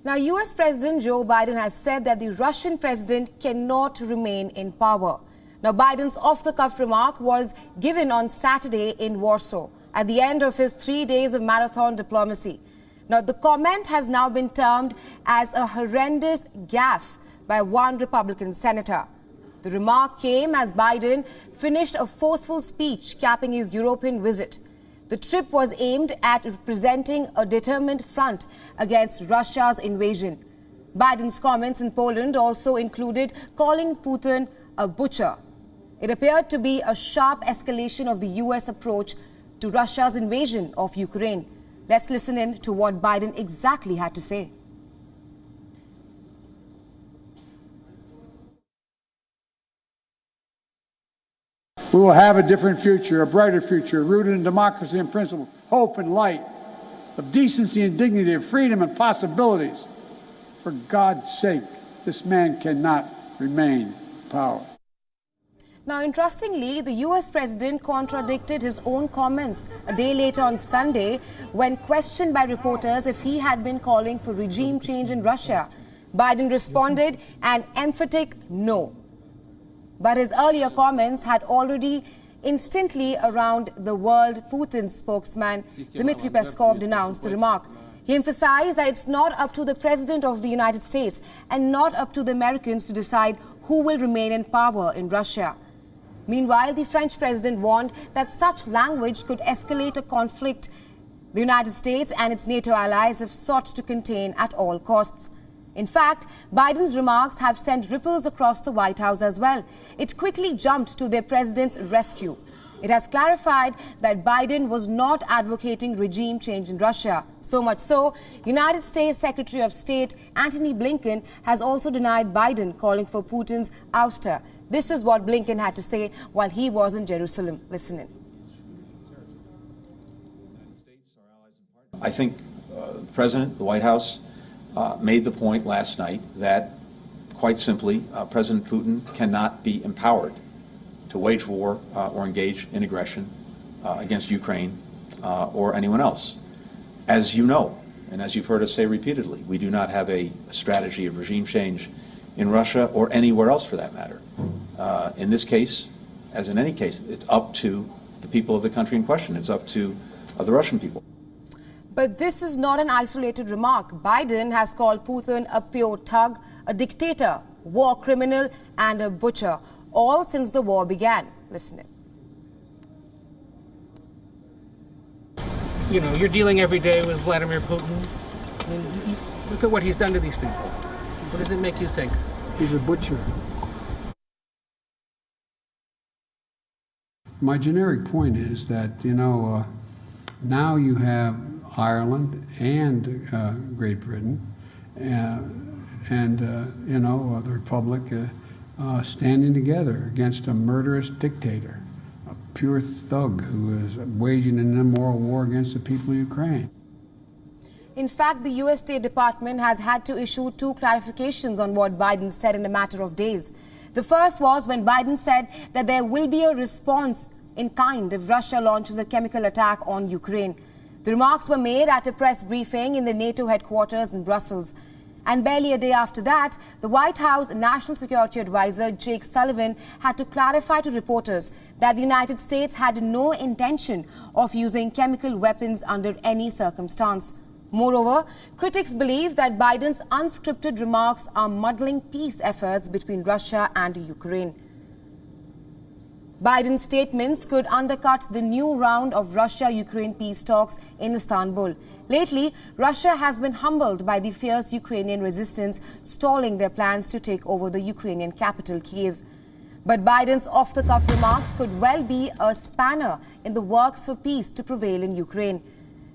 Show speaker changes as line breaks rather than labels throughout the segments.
Now, US President Joe Biden has said that the Russian president cannot remain in power. Now, Biden's off-the-cuff remark was given on Saturday in Warsaw at the end of his 3 days of marathon diplomacy. Now, the comment has now been termed as a horrendous gaffe by one Republican senator. The remark came as Biden finished a forceful speech capping his European visit. The trip was aimed at representing a determined front against Russia's invasion. Biden's comments in Poland also included calling Putin a butcher. It appeared to be a sharp escalation of the US approach to Russia's invasion of Ukraine. Let's listen in to what Biden exactly had to say.
We will have a different future, a brighter future, rooted in democracy and principle, hope and light, of decency and dignity, of freedom and possibilities. For God's sake, this man cannot remain in power.
Now, interestingly, the US president contradicted his own comments a day later on Sunday when questioned by reporters if he had been calling for regime change in Russia. Biden responded an emphatic no. But his earlier comments had already instantly around the world. Putin's spokesman, Dmitry Peskov, denounced the remark. He emphasized that it's not up to the President of the United States and not up to the Americans to decide who will remain in power in Russia. Meanwhile, the French president warned that such language could escalate a conflict the United States and its NATO allies have sought to contain at all costs. In fact, Biden's remarks have sent ripples across the White House as well. It quickly jumped to their president's rescue. It has clarified that Biden was not advocating regime change in Russia. So much so, United States Secretary of State Antony Blinken has also denied Biden calling for Putin's ouster. This is what Blinken had to say while he was in Jerusalem. Listen in.
I think the President, the White House, made the point last night that, quite simply, President Putin cannot be empowered to wage war or engage in aggression against Ukraine or anyone else. As you know, and as you've heard us say repeatedly, we do not have a strategy of regime change in Russia or anywhere else for that matter. In this case, as in any case, it's up to the people of the country in question. It's up to the Russian people.
But this is not an isolated remark. Biden has called Putin a pure thug, a dictator, war criminal, and a butcher, all since the war began. Listen in.
You know, you're dealing every day with Vladimir Putin. I mean, look at what he's done to these people. What does it make you think?
He's a butcher. My generic point is that, now you have Ireland and Great Britain and the Republic standing together against a murderous dictator, a pure thug who is waging an immoral war against the people of Ukraine.
In fact, the U.S. State Department has had to issue 2 clarifications on what Biden said in a matter of days. The first was when Biden said that there will be a response in kind if Russia launches a chemical attack on Ukraine. The remarks were made at a press briefing in the NATO headquarters in Brussels. And barely a day after that, the White House National Security Advisor Jake Sullivan had to clarify to reporters that the United States had no intention of using chemical weapons under any circumstance. Moreover, critics believe that Biden's unscripted remarks are muddling peace efforts between Russia and Ukraine. Biden's statements could undercut the new round of Russia-Ukraine peace talks in Istanbul. Lately, Russia has been humbled by the fierce Ukrainian resistance, stalling their plans to take over the Ukrainian capital, Kyiv. But Biden's off-the-cuff remarks could well be a spanner in the works for peace to prevail in Ukraine.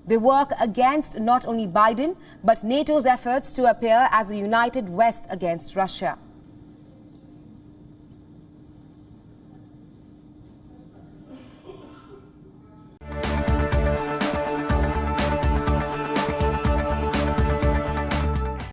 They work against not only Biden, but NATO's efforts to appear as a united West against Russia.